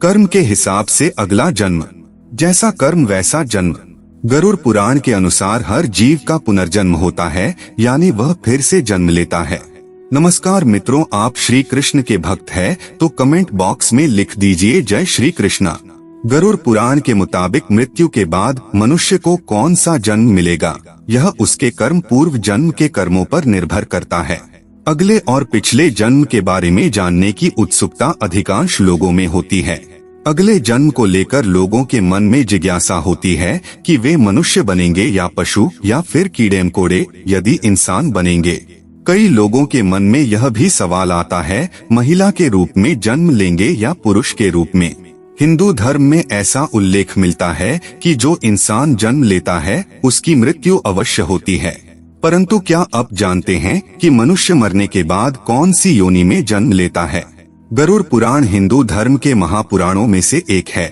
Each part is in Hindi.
कर्म के हिसाब से अगला जन्म, जैसा कर्म वैसा जन्म। गरुड़ पुराण के अनुसार हर जीव का पुनर्जन्म होता है, यानी वह फिर से जन्म लेता है। नमस्कार मित्रों, आप श्री कृष्ण के भक्त हैं तो कमेंट बॉक्स में लिख दीजिए जय श्री कृष्णा। गरुड़ पुराण के मुताबिक मृत्यु के बाद मनुष्य को कौन सा जन्म मिलेगा, यह उसके कर्म पूर्व जन्म के कर्मों पर निर्भर करता है। अगले और पिछले जन्म के बारे में जानने की उत्सुकता अधिकांश लोगों में होती है। अगले जन्म को लेकर लोगों के मन में जिज्ञासा होती है कि वे मनुष्य बनेंगे या पशु या फिर कीड़े मकोड़े, यदि इंसान बनेंगे। कई लोगों के मन में यह भी सवाल आता है, महिला के रूप में जन्म लेंगे या पुरुष के रूप में। हिंदू धर्म में ऐसा उल्लेख मिलता है कि जो इंसान जन्म लेता है उसकी मृत्यु अवश्य होती है। परंतु क्या आप जानते हैं कि मनुष्य मरने के बाद कौन सी योनि में जन्म लेता है? गरुड़ पुराण हिंदू धर्म के महापुराणों में से एक है।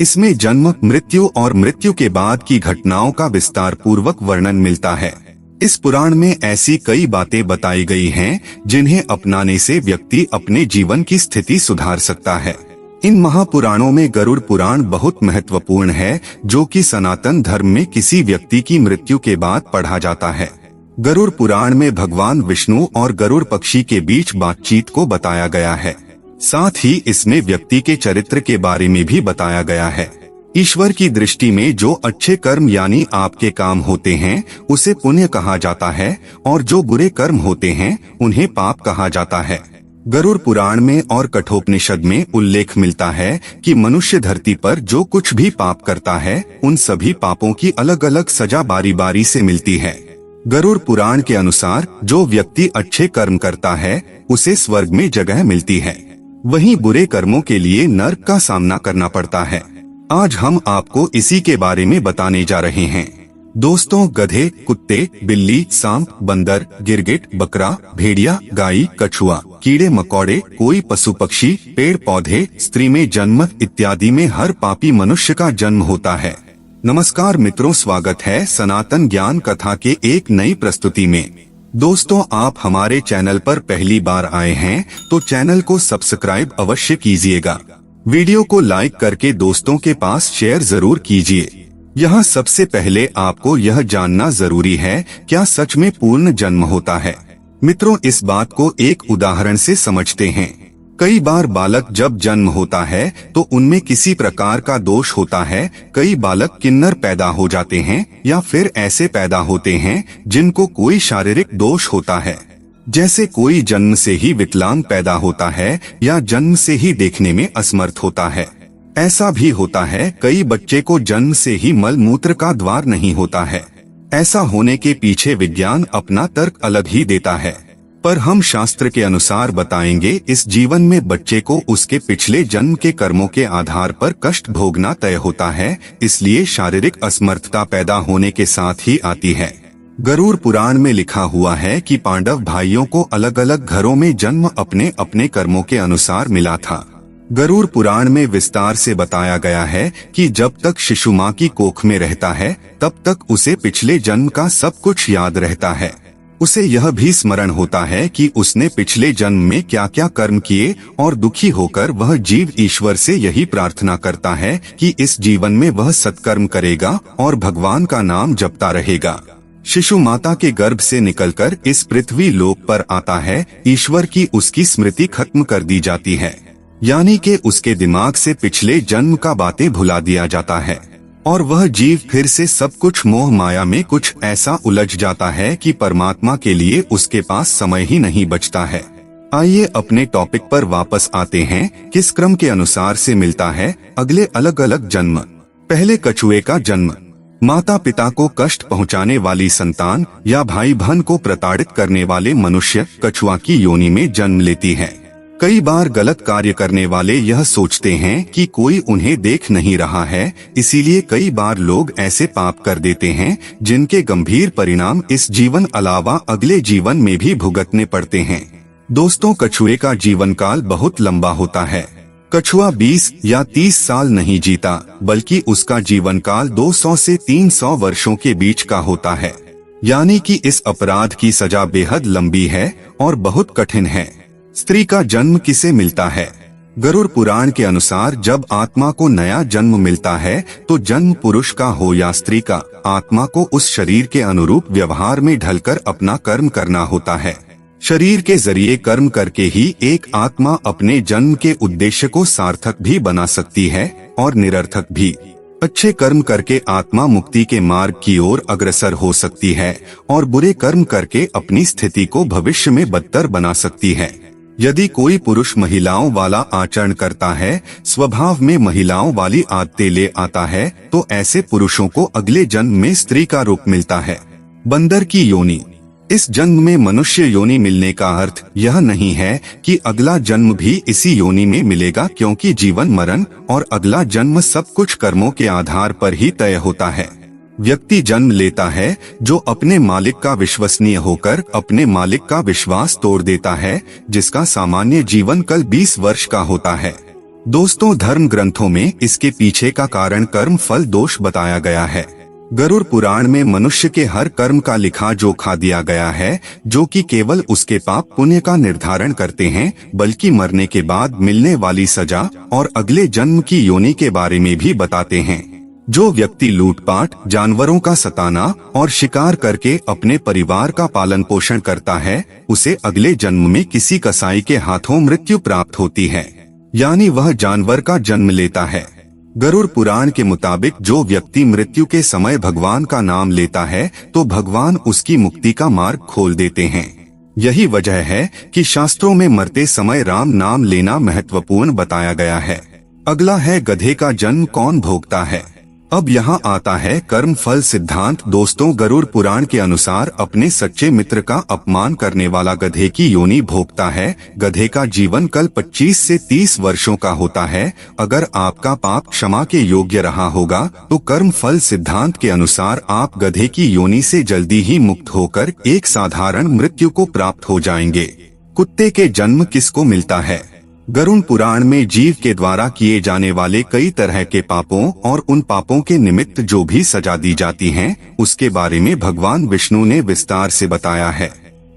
इसमें जन्म, मृत्यु और मृत्यु के बाद की घटनाओं का विस्तार पूर्वक वर्णन मिलता है। इस पुराण में ऐसी कई बातें बताई गई हैं जिन्हें अपनाने से व्यक्ति अपने जीवन की स्थिति सुधार सकता है। इन महापुराणों में गरुड़ पुराण बहुत महत्वपूर्ण है, जो कि सनातन धर्म में किसी व्यक्ति की मृत्यु के बाद पढ़ा जाता है। गरुड़ पुराण में भगवान विष्णु और गरुड़ पक्षी के बीच बातचीत को बताया गया है। साथ ही इसमें व्यक्ति के चरित्र के बारे में भी बताया गया है। ईश्वर की दृष्टि में जो अच्छे कर्म यानी आपके काम होते हैं उसे पुण्य कहा जाता है, और जो बुरे कर्म होते हैं उन्हें पाप कहा जाता है। गरुड़ पुराण में और कठोपनिषद में उल्लेख मिलता है कि मनुष्य धरती पर जो कुछ भी पाप करता है उन सभी पापों की अलग अलग सजा बारी बारी से मिलती है। गरुड़ पुराण के अनुसार जो व्यक्ति अच्छे कर्म करता है उसे स्वर्ग में जगह मिलती है, वहीं बुरे कर्मों के लिए नरक का सामना करना पड़ता है। आज हम आपको इसी के बारे में बताने जा रहे हैं। दोस्तों, गधे, कुत्ते, बिल्ली, सांप, बंदर, गिरगिट, बकरा, भेड़िया, गाय, कछुआ, कीड़े मकोड़े, कोई पशु पक्षी, पेड़ पौधे, स्त्री में जन्म इत्यादि में हर पापी मनुष्य का जन्म होता है। नमस्कार मित्रों, स्वागत है सनातन ज्ञान कथा के एक नई प्रस्तुति में। दोस्तों, आप हमारे चैनल पर पहली बार आए हैं तो चैनल को सब्सक्राइब अवश्य कीजिएगा। वीडियो को लाइक करके दोस्तों के पास शेयर जरूर कीजिए। यहाँ सबसे पहले आपको यह जानना जरूरी है, क्या सच में पूर्ण जन्म होता है? मित्रों, इस बात को एक उदाहरण से समझते हैं। कई बार बालक जब जन्म होता है तो उनमें किसी प्रकार का दोष होता है। कई बालक किन्नर पैदा हो जाते हैं या फिर ऐसे पैदा होते हैं जिनको कोई शारीरिक दोष होता है, जैसे कोई जन्म से ही विकलांग पैदा होता है या जन्म से ही देखने में असमर्थ होता है। ऐसा भी होता है कई बच्चे को जन्म से ही मल मूत्र का द्वार नहीं होता है। ऐसा होने के पीछे विज्ञान अपना तर्क अलग ही देता है, पर हम शास्त्र के अनुसार बताएंगे इस जीवन में बच्चे को उसके पिछले जन्म के कर्मों के आधार पर कष्ट भोगना तय होता है, इसलिए शारीरिक असमर्थता पैदा होने के साथ ही आती है। गरुड़ पुराण में लिखा हुआ है कि पांडव भाइयों को अलग अलग घरों में जन्म अपने अपने कर्मों के अनुसार मिला था। गरुड़ पुराण में विस्तार से बताया गया है कि जब तक शिशु माँ की कोख में रहता है तब तक उसे पिछले जन्म का सब कुछ याद रहता है। उसे यह भी स्मरण होता है कि उसने पिछले जन्म में क्या क्या कर्म किए, और दुखी होकर वह जीव ईश्वर से यही प्रार्थना करता है कि इस जीवन में वह सत्कर्म करेगा और भगवान का नाम जपता रहेगा। शिशु माता के गर्भ से निकलकर इस पृथ्वी लोक पर आता है, ईश्वर की उसकी स्मृति खत्म कर दी जाती है, यानी कि उसके दिमाग से पिछले जन्म का बातें भुला दिया जाता है, और वह जीव फिर से सब कुछ मोह माया में कुछ ऐसा उलझ जाता है कि परमात्मा के लिए उसके पास समय ही नहीं बचता है। आइए अपने टॉपिक पर वापस आते हैं। किस क्रम के अनुसार से मिलता है अगले अलग अलग जन्म? पहले कछुए का जन्म। माता पिता को कष्ट पहुंचाने वाली संतान या भाई बहन को प्रताड़ित करने वाले मनुष्य कछुआ की योनि में जन्म लेती है। कई बार गलत कार्य करने वाले यह सोचते हैं कि कोई उन्हें देख नहीं रहा है, इसीलिए कई बार लोग ऐसे पाप कर देते हैं जिनके गंभीर परिणाम इस जीवन अलावा अगले जीवन में भी भुगतने पड़ते हैं। दोस्तों, कछुए का जीवन काल बहुत लंबा होता है। कछुआ 20 या 30 साल नहीं जीता, बल्कि उसका जीवन काल 200 से 300 वर्षों के बीच का होता है, यानी कि इस अपराध की सजा बेहद लंबी है और बहुत कठिन है। स्त्री का जन्म किसे मिलता है? गरुड़ पुराण के अनुसार जब आत्मा को नया जन्म मिलता है तो जन्म पुरुष का हो या स्त्री का, आत्मा को उस शरीर के अनुरूप व्यवहार में ढलकर अपना कर्म करना होता है। शरीर के जरिए कर्म करके ही एक आत्मा अपने जन्म के उद्देश्य को सार्थक भी बना सकती है और निरर्थक भी। अच्छे कर्म करके आत्मा मुक्ति के मार्ग की ओर अग्रसर हो सकती है और बुरे कर्म करके अपनी स्थिति को भविष्य में बदतर बना सकती है। यदि कोई पुरुष महिलाओं वाला आचरण करता है, स्वभाव में महिलाओं वाली आदतें ले आता है, तो ऐसे पुरुषों को अगले जन्म में स्त्री का रूप मिलता है। बंदर की योनि। इस जन्म में मनुष्य योनि मिलने का अर्थ यह नहीं है कि अगला जन्म भी इसी योनि में मिलेगा, क्योंकि जीवन मरण और अगला जन्म सब कुछ कर्मों के आधार पर ही तय होता है। व्यक्ति जन्म लेता है जो अपने मालिक का विश्वसनीय होकर अपने मालिक का विश्वास तोड़ देता है, जिसका सामान्य जीवन काल 20 वर्ष का होता है। दोस्तों, धर्म ग्रंथों में इसके पीछे का कारण कर्म फल दोष बताया गया है। गरुड़ पुराण में मनुष्य के हर कर्म का लिखा जोखा दिया गया है, जो कि केवल उसके पाप पुण्य का निर्धारण करते हैं, बल्कि मरने के बाद मिलने वाली सजा और अगले जन्म की योनि के बारे में भी बताते हैं। जो व्यक्ति लूटपाट, जानवरों का सताना और शिकार करके अपने परिवार का पालन पोषण करता है, उसे अगले जन्म में किसी कसाई के हाथों मृत्यु प्राप्त होती है, यानी वह जानवर का जन्म लेता है। गरुड़ पुराण के मुताबिक जो व्यक्ति मृत्यु के समय भगवान का नाम लेता है तो भगवान उसकी मुक्ति का मार्ग खोल देते हैं। यही वजह है कि शास्त्रों में मरते समय राम नाम लेना महत्वपूर्ण बताया गया है। अगला है गधे का जन्म कौन भोगता है। अब यहाँ आता है कर्म फल सिद्धांत। दोस्तों, गरुड़ पुराण के अनुसार अपने सच्चे मित्र का अपमान करने वाला गधे की योनि भोगता है। गधे का जीवन काल 25 से 30 वर्षों का होता है। अगर आपका पाप क्षमा के योग्य रहा होगा तो कर्म फल सिद्धांत के अनुसार आप गधे की योनि से जल्दी ही मुक्त होकर एक साधारण मृत्यु को प्राप्त हो जाएंगे। कुत्ते के जन्म किसको मिलता है। गरुड़ पुराण में जीव के द्वारा किए जाने वाले कई तरह के पापों और उन पापों के निमित्त जो भी सजा दी जाती हैं, उसके बारे में भगवान विष्णु ने विस्तार से बताया है।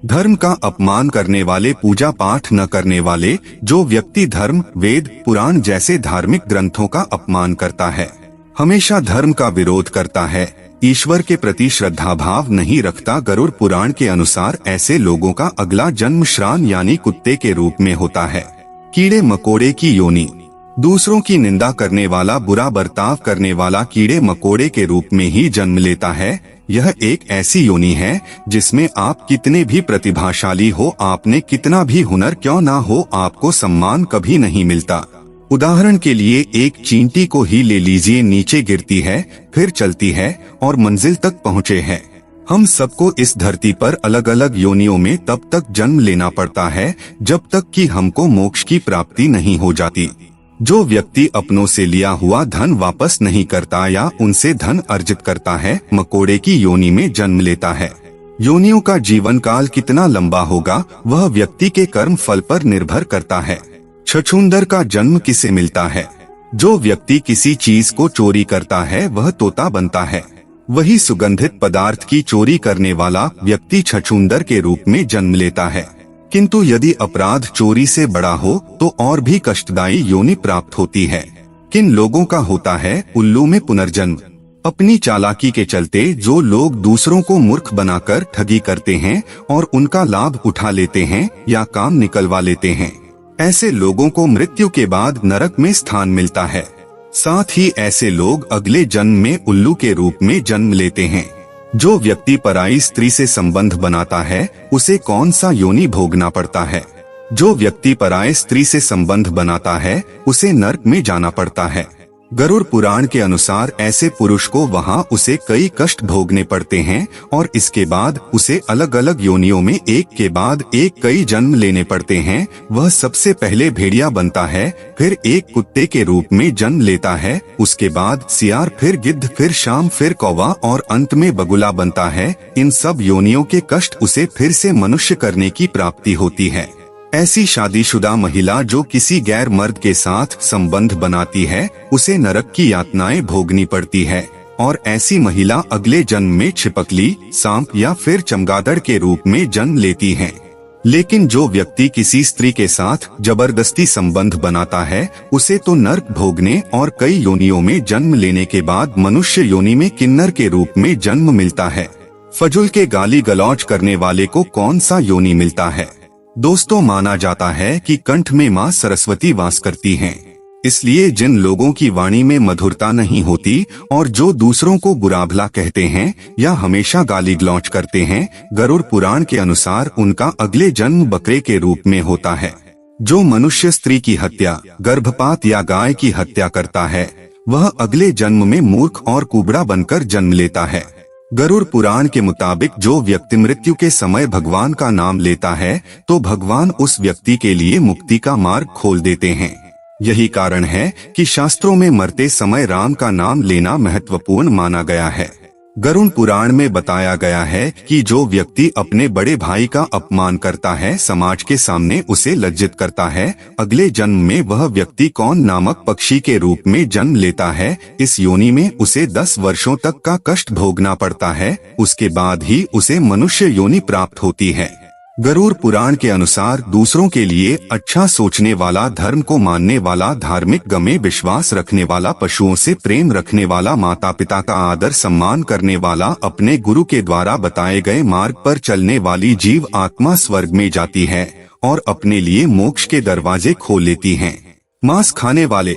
धर्म का अपमान करने वाले, पूजा पाठ न करने वाले, जो व्यक्ति धर्म, वेद, पुराण जैसे धार्मिक ग्रंथों का अपमान करता है, हमेशा धर्म का विरोध करता है, ईश्वर के प्रति श्रद्धा भाव नहीं रखता, गरुड़ पुराण के अनुसार ऐसे लोगों का अगला जन्म श्रान यानी कुत्ते के रूप में होता है। कीड़े मकोड़े की योनि। दूसरों की निंदा करने वाला, बुरा बर्ताव करने वाला कीड़े मकोड़े के रूप में ही जन्म लेता है। यह एक ऐसी योनि है जिसमें आप कितने भी प्रतिभाशाली हो, आपने कितना भी हुनर क्यों ना हो, आपको सम्मान कभी नहीं मिलता। उदाहरण के लिए एक चींटी को ही ले लीजिए, नीचे गिरती है, फिर चलती है और मंजिल तक पहुँचे है। हम सबको इस धरती पर अलग अलग योनियों में तब तक जन्म लेना पड़ता है जब तक कि हमको मोक्ष की प्राप्ति नहीं हो जाती। जो व्यक्ति अपनों से लिया हुआ धन वापस नहीं करता या उनसे धन अर्जित करता है, मकोड़े की योनि में जन्म लेता है। योनियों का जीवन काल कितना लंबा होगा वह व्यक्ति के कर्म फल पर निर्भर करता है। छछूंदर का जन्म किसे मिलता है। जो व्यक्ति किसी चीज को चोरी करता है वह तोता बनता है। वही सुगंधित पदार्थ की चोरी करने वाला व्यक्ति छछूंदर के रूप में जन्म लेता है। किंतु यदि अपराध चोरी से बड़ा हो तो और भी कष्टदायी योनि प्राप्त होती है। किन लोगों का होता है उल्लू में पुनर्जन्म। अपनी चालाकी के चलते जो लोग दूसरों को मूर्ख बनाकर ठगी करते हैं और उनका लाभ उठा लेते हैं या काम निकलवा लेते हैं, ऐसे लोगों को मृत्यु के बाद नरक में स्थान मिलता है। साथ ही ऐसे लोग अगले जन्म में उल्लू के रूप में जन्म लेते हैं। जो व्यक्ति पराई स्त्री से संबंध बनाता है उसे कौन सा योनि भोगना पड़ता है। जो व्यक्ति पराई स्त्री से संबंध बनाता है उसे नरक में जाना पड़ता है। गरुड़ पुराण के अनुसार ऐसे पुरुष को वहाँ उसे कई कष्ट भोगने पड़ते हैं और इसके बाद उसे अलग अलग योनियों में एक के बाद एक कई जन्म लेने पड़ते हैं। वह सबसे पहले भेड़िया बनता है, फिर एक कुत्ते के रूप में जन्म लेता है, उसके बाद सियार, फिर गिद्ध, फिर शाम, फिर कौवा और अंत में बगुला बनता है। इन सब योनियों के कष्ट उसे फिर से मनुष्य करने की प्राप्ति होती है। ऐसी शादीशुदा महिला जो किसी गैर मर्द के साथ संबंध बनाती है उसे नरक की यातनाएं भोगनी पड़ती है और ऐसी महिला अगले जन्म में छिपकली, सांप या फिर चमगादड़ के रूप में जन्म लेती हैं। लेकिन जो व्यक्ति किसी स्त्री के साथ जबरदस्ती संबंध बनाता है उसे तो नर्क भोगने और कई योनियों में जन्म लेने के बाद मनुष्य योनि में किन्नर के रूप में जन्म मिलता है। फजुल के गाली गलौज करने वाले को कौन सा योनि मिलता है। दोस्तों, माना जाता है कि कंठ में माँ सरस्वती वास करती हैं। इसलिए जिन लोगों की वाणी में मधुरता नहीं होती और जो दूसरों को बुरा भला कहते हैं या हमेशा गाली गलौज करते हैं, गरुड़ पुराण के अनुसार उनका अगले जन्म बकरे के रूप में होता है। जो मनुष्य स्त्री की हत्या, गर्भपात या गाय की हत्या करता है वह अगले जन्म में मूर्ख और कुबड़ा बनकर जन्म लेता है। गरुड़ पुराण के मुताबिक जो व्यक्ति मृत्यु के समय भगवान का नाम लेता है तो भगवान उस व्यक्ति के लिए मुक्ति का मार्ग खोल देते हैं। यही कारण है कि शास्त्रों में मरते समय राम का नाम लेना महत्वपूर्ण माना गया है। गरुड़ पुराण में बताया गया है कि जो व्यक्ति अपने बड़े भाई का अपमान करता है, समाज के सामने उसे लज्जित करता है, अगले जन्म में वह व्यक्ति कौन नामक पक्षी के रूप में जन्म लेता है। इस योनि में उसे 10 वर्षों तक का कष्ट भोगना पड़ता है, उसके बाद ही उसे मनुष्य योनि प्राप्त होती है। गरुड़ पुराण के अनुसार दूसरों के लिए अच्छा सोचने वाला, धर्म को मानने वाला, धार्मिक गमे विश्वास रखने वाला, पशुओं से प्रेम रखने वाला, माता पिता का आदर सम्मान करने वाला, अपने गुरु के द्वारा बताए गए मार्ग पर चलने वाली जीव आत्मा स्वर्ग में जाती है और अपने लिए मोक्ष के दरवाजे खोल लेती है। मांस खाने वाले,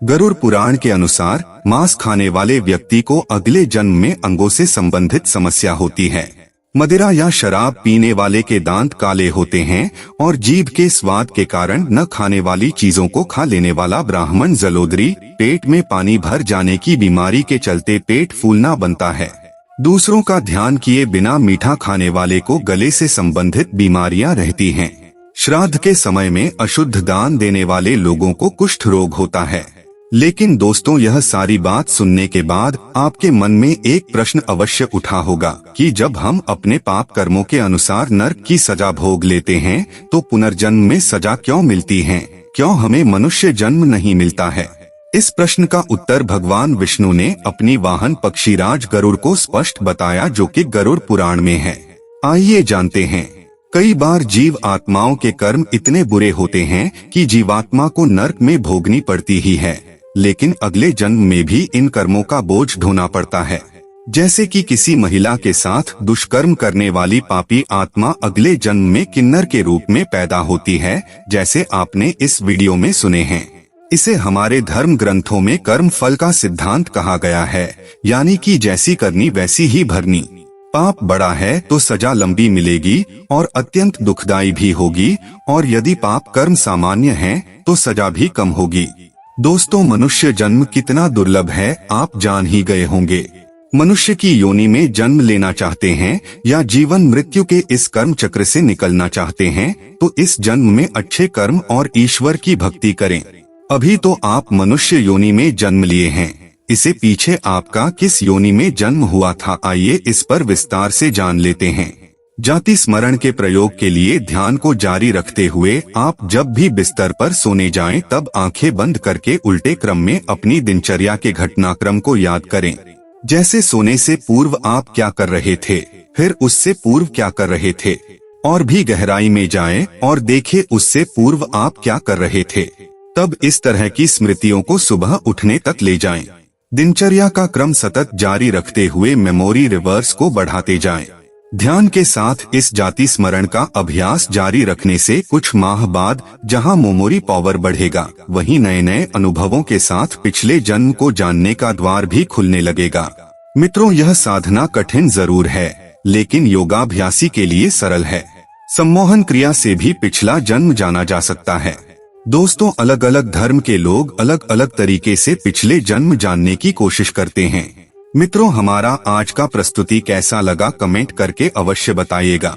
गरुड़ पुराण के अनुसार मांस खाने वाले व्यक्ति को अगले जन्म में अंगों से संबंधित समस्या होती है। मदिरा या शराब पीने वाले के दांत काले होते हैं और जीभ के स्वाद के कारण न खाने वाली चीजों को खा लेने वाला ब्राह्मण जलोदरी, पेट में पानी भर जाने की बीमारी के चलते पेट फूलना बनता है। दूसरों का ध्यान किए बिना मीठा खाने वाले को गले से संबंधित बीमारियां रहती हैं। श्राद्ध के समय में अशुद्ध दान देने वाले लोगों को कुष्ठ रोग होता है। लेकिन दोस्तों, यह सारी बात सुनने के बाद आपके मन में एक प्रश्न अवश्य उठा होगा कि जब हम अपने पाप कर्मों के अनुसार नरक की सजा भोग लेते हैं तो पुनर्जन्म में सजा क्यों मिलती है, क्यों हमें मनुष्य जन्म नहीं मिलता है। इस प्रश्न का उत्तर भगवान विष्णु ने अपनी वाहन पक्षीराज गरुड़ को स्पष्ट बताया, जो कि गरुड़ पुराण में है। आइए जानते हैं। कई बार जीव आत्माओं के कर्म इतने बुरे होते हैं कि जीवात्मा को नरक में भोगनी पड़ती ही है, लेकिन अगले जन्म में भी इन कर्मों का बोझ ढोना पड़ता है। जैसे कि किसी महिला के साथ दुष्कर्म करने वाली पापी आत्मा अगले जन्म में किन्नर के रूप में पैदा होती है, जैसे आपने इस वीडियो में सुने हैं। इसे हमारे धर्म ग्रंथों में कर्म फल का सिद्धांत कहा गया है, यानी कि जैसी करनी वैसी ही भरनी। पाप बड़ा है तो सजा लंबी मिलेगी और अत्यंत दुखदायी भी होगी, और यदि पाप कर्म सामान्य है तो सजा भी कम होगी। दोस्तों, मनुष्य जन्म कितना दुर्लभ है आप जान ही गए होंगे। मनुष्य की योनि में जन्म लेना चाहते हैं या जीवन मृत्यु के इस कर्म चक्र से निकलना चाहते हैं तो इस जन्म में अच्छे कर्म और ईश्वर की भक्ति करें। अभी तो आप मनुष्य योनि में जन्म लिए हैं, इसे पीछे आपका किस योनि में जन्म हुआ था, आइए इस पर विस्तार से जान लेते हैं। जाति स्मरण के प्रयोग के लिए ध्यान को जारी रखते हुए आप जब भी बिस्तर पर सोने जाएं तब आंखें बंद करके उल्टे क्रम में अपनी दिनचर्या के घटनाक्रम को याद करें। जैसे सोने से पूर्व आप क्या कर रहे थे, फिर उससे पूर्व क्या कर रहे थे, और भी गहराई में जाएं और देखें उससे पूर्व आप क्या कर रहे थे। तब इस तरह की स्मृतियों को सुबह उठने तक ले जाएं। दिनचर्या का क्रम सतत जारी रखते हुए मेमोरी रिवर्स को बढ़ाते जाएं। ध्यान के साथ इस जाति स्मरण का अभ्यास जारी रखने से कुछ माह बाद जहां मेमोरी पावर बढ़ेगा, वहीं नए नए अनुभवों के साथ पिछले जन्म को जानने का द्वार भी खुलने लगेगा। मित्रों, यह साधना कठिन जरूर है, लेकिन योगाभ्यासी के लिए सरल है। सम्मोहन क्रिया से भी पिछला जन्म जाना जा सकता है। दोस्तों, अलग अलग धर्म के लोग अलग अलग तरीके से पिछले जन्म जानने की कोशिश करते हैं। मित्रों, हमारा आज का प्रस्तुति कैसा लगा कमेंट करके अवश्य बताइएगा।